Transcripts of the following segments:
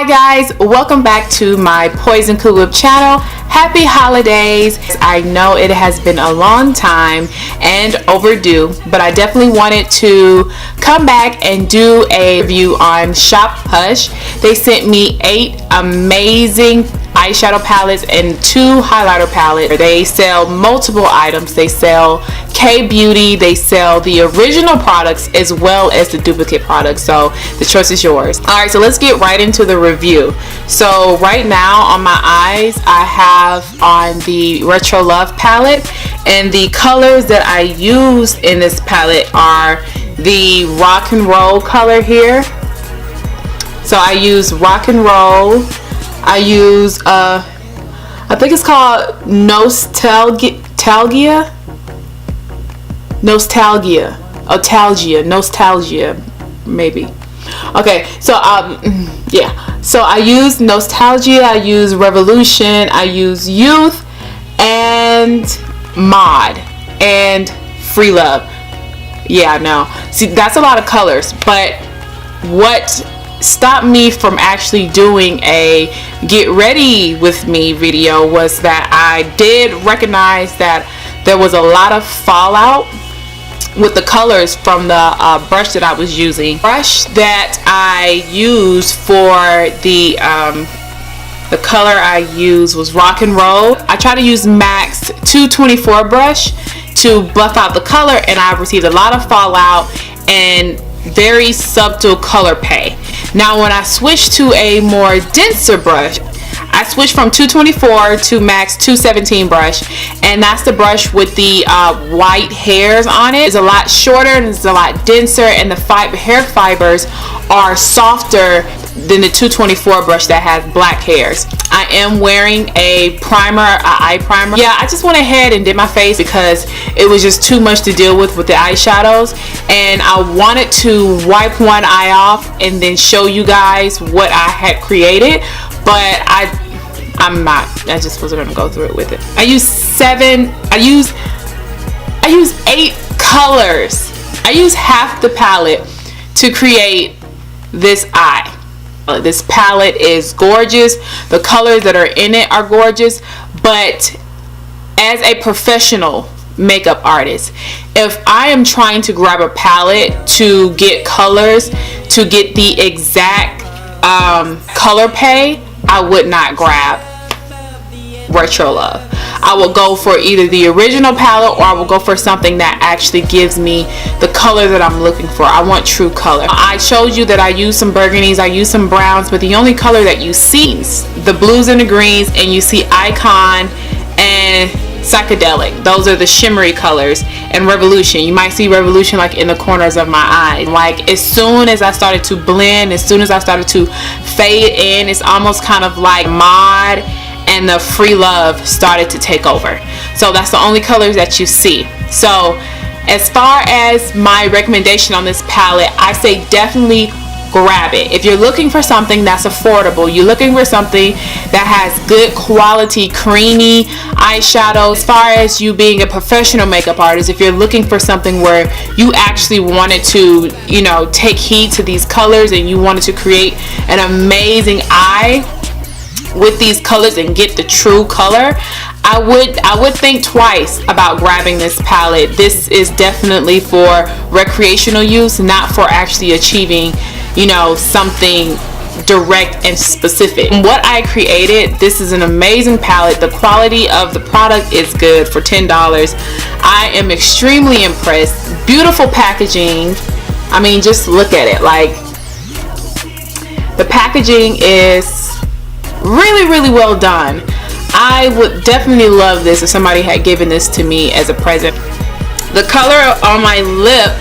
Guys, welcome back to my Poison Cool Whip channel. Happy holidays. I know it has been a long time and overdue, but I definitely wanted to come back and do a review on Shop Hush. They sent me 8 amazing eyeshadow palettes and 2 highlighter palettes. They sell multiple items. They sell K-Beauty, they sell the original products as well as the duplicate products, so the choice is yours. Alright, so let's get right into the review. So right now on my eyes I have on the Retro Love palette, and the colors that I use in this palette are the Rock and Roll color here. So I use Rock and Roll. I use I think it's called Nostalgia, maybe. Okay, so yeah, so I use Nostalgia, I use Revolution, I use Youth, and Mod, and Free Love. Yeah, no, see, that's a lot of colors, but what stopped me from actually doing a get ready with me video was that I did recognize that there was a lot of fallout with the colors from the brush that I was using. Brush that I used for the color I used was Rock and Roll. I try to use Max 224 brush to buff out the color, and I received a lot of fallout and very subtle color pay. Now when I switched to a more denser brush, I switched from 224 to Max 217 brush, and that's the brush with the white hairs on it. It's a lot shorter and it's a lot denser, and the hair fibers are softer than the 224 brush that has black hairs. I am wearing a primer, an eye primer. Yeah, I just went ahead and did my face because it was just too much to deal with the eyeshadows, and I wanted to wipe one eye off and then show you guys what I had created, but I just wasn't gonna go through it with it. I use 8 colors. I use half the palette to create this eye. This palette is gorgeous. The colors that are in it are gorgeous, but as a professional makeup artist, if I am trying to grab a palette to get colors, to get the exact color pay, I would not grab Retro Love. I will go for either the original palette, or I will go for something that actually gives me the color that I'm looking for. I want true color. I showed you that I use some burgundies, I use some browns, but the only color that you see is the blues and the greens, and you see Icon and Psychedelic. Those are the shimmery colors. And Revolution, you might see Revolution like in the corners of my eyes. Like as soon as I started to blend, as soon as I started to fade in, it's almost kind of like Mod and the Free Love started to take over. So that's the only colors that you see. So as far as my recommendation on this palette, I say definitely grab it. If you're looking for something that's affordable, you're looking for something that has good quality creamy eyeshadow, as far as you being a professional makeup artist, if you're looking for something where you actually wanted to, you know, take heed to these colors and you wanted to create an amazing eye with these colors and get the true color, I would think twice about grabbing this palette. This is definitely for recreational use, not for actually achieving, you know, something direct and specific. What I created, this is an amazing palette. The quality of the product is good for $10. I am extremely impressed. Beautiful packaging. I mean, just look at it. Like, the packaging is really well done. I would definitely love this if somebody had given this to me as a present. The color on my lip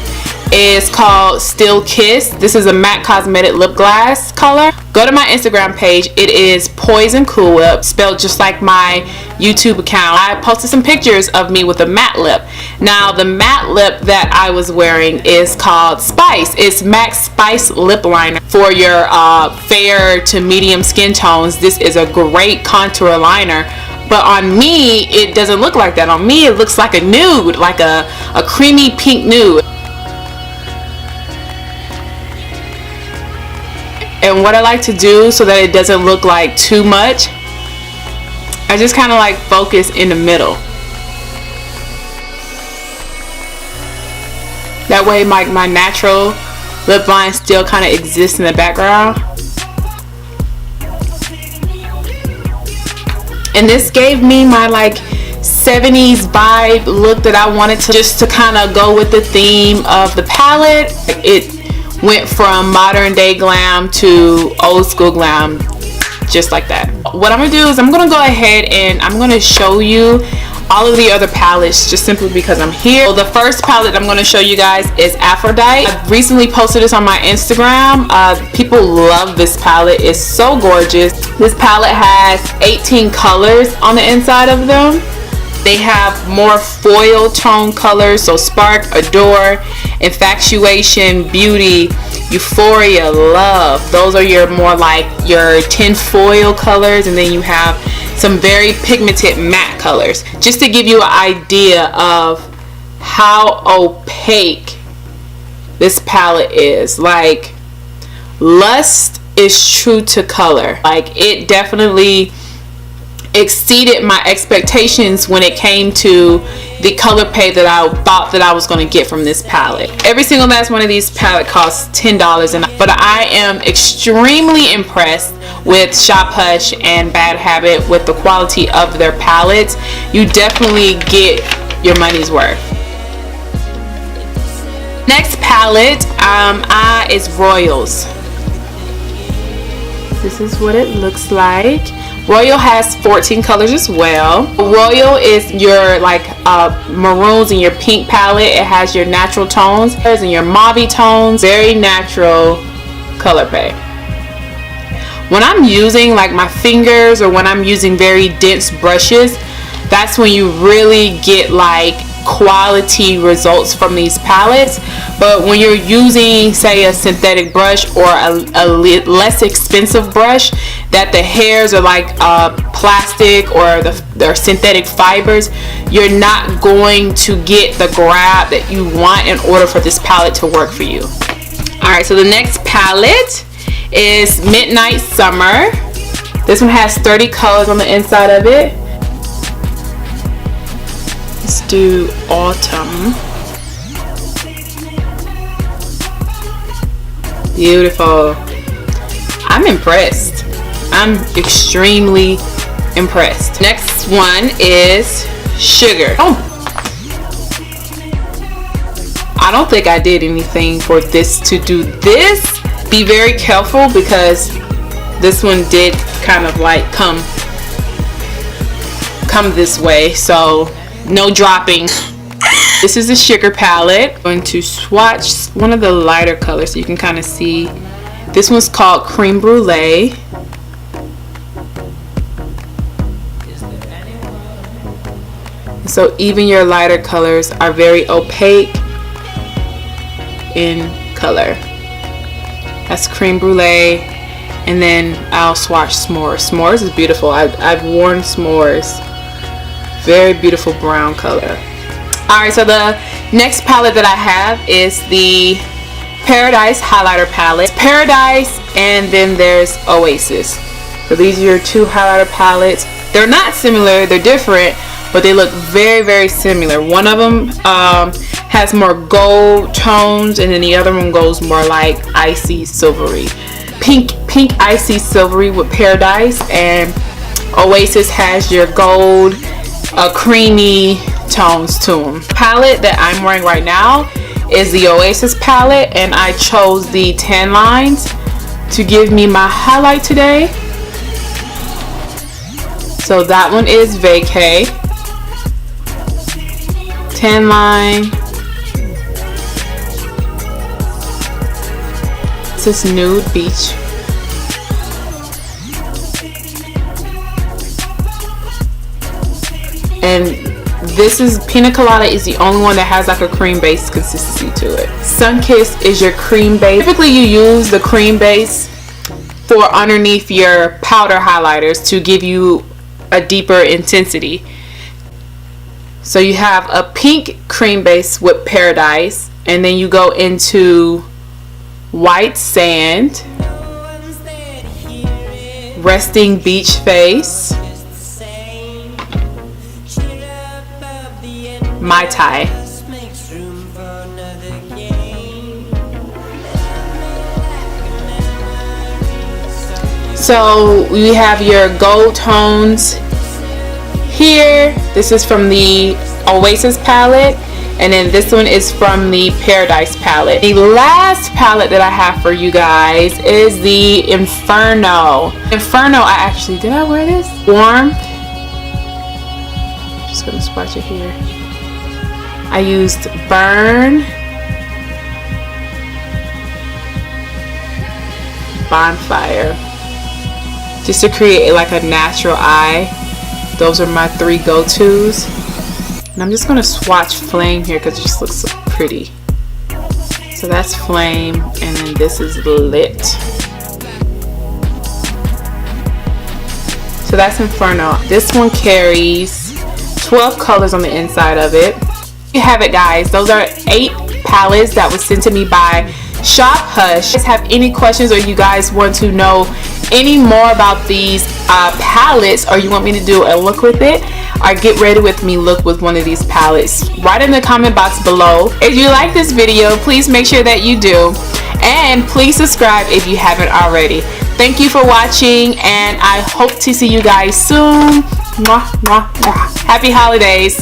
is called Still Kiss. This is a matte cosmetic lip gloss color. Go to my Instagram page. It is Poison Cool Whip, spelled just like my YouTube account. I posted some pictures of me with a matte lip. Now the matte lip that I was wearing is called Spice. It's MAC Spice lip liner for your fair to medium skin tones. This is a great contour liner. But on me, it doesn't look like that. On me, it looks like a nude, like a creamy pink nude. And what I like to do so that it doesn't look like too much, I just kind of like focus in the middle. That way my natural lip line still kind of exists in the background. And this gave me my like 70s vibe look that I wanted to, just to kind of go with the theme of the palette. It went from modern day glam to old school glam, just like that. What I'm gonna do is I'm gonna go ahead and I'm gonna show you all of the other palettes, just simply because I'm here. The first palette I'm going to show you guys is Aphrodite. I recently posted this on my Instagram. People love this palette. It's so gorgeous. This palette has 18 colors on the inside of them. They have more foil tone colors, so Spark, Adore, Infatuation, Beauty, Euphoria, Love. Those are your more like your tinfoil colors, and then you have some very pigmented matte colors, just to give you an idea of how opaque this palette is. Like, Lust is true to color. Like, it definitely exceeded my expectations when it came to the color pay that I thought that I was going to get from this palette. Every single last one of these palette costs $10, but I am extremely impressed with Shop Hush and Bad Habit with the quality of their palettes. You definitely get your money's worth. Next palette is Royals. This is what it looks like. Royal has 14 colors as well. Royal is your like maroons and your pink palette. It has your natural tones and your mauve tones. Very natural color pay. When I'm using like my fingers, or when I'm using very dense brushes, that's when you really get like quality results from these palettes. But when you're using, say, a synthetic brush or a less expensive brush that the hairs are like plastic or they're synthetic fibers, you're not going to get the grab that you want in order for this palette to work for you. Alright, so the next palette is Midnight Summer. This one has 30 colors on the inside of it. Let's do Autumn. Beautiful. I'm impressed. I'm extremely impressed. Next one is Sugar. Oh, I don't think I did anything for this to do this. Be very careful because this one did kind of like come this way, so no dropping. This is the Sugar palette. I'm going to swatch one of the lighter colors so you can kind of see. This one's called Cream Brulee. So even your lighter colors are very opaque in color. That's Cream Brulee. And then I'll swatch S'mores. S'mores is beautiful. I've worn S'mores. Very beautiful brown color. Alright, so the next palette that I have is the Paradise highlighter palette. Paradise, and then there's Oasis. So these are your two highlighter palettes. They're not similar, they're different, but they look very, very similar. One of them has more gold tones, and then the other one goes more like icy silvery. pink icy silvery with Paradise, and Oasis has your gold creamy tones to them. Palette that I'm wearing right now is the Oasis palette, and I chose the tan lines to give me my highlight today. So that one is Vacay, tan line. This is Nude Beach. And this is Pina Colada is the only one that has like a cream base consistency to it. Sunkissed is your cream base. Typically you use the cream base for underneath your powder highlighters to give you a deeper intensity. So you have a pink cream base with Paradise, and then you go into White Sand, Resting Beach Face, Mai Tai. So we have your gold tones here. This is from the Oasis palette, and then this one is from the Paradise palette. The last palette that I have for you guys is the Inferno. Did I wear this? Warm. Just gonna swatch it here. I used Burn, Bonfire, just to create like a natural eye. Those are my three go-tos. And I'm just going to swatch Flame here because it just looks so pretty. So that's Flame, and then this is Lit. So that's Inferno. This one carries 12 colors on the inside of it. You have it, guys. Those are 8 palettes that was sent to me by Shop Hush. If you guys have any questions, or you guys want to know any more about these palettes, or you want me to do a look with it, or get ready with me look with one of these palettes, write in the comment box below. If you like this video, please make sure that you do, and please subscribe if you haven't already. Thank you for watching, and I hope to see you guys soon. Mwah, mwah, mwah. Happy holidays.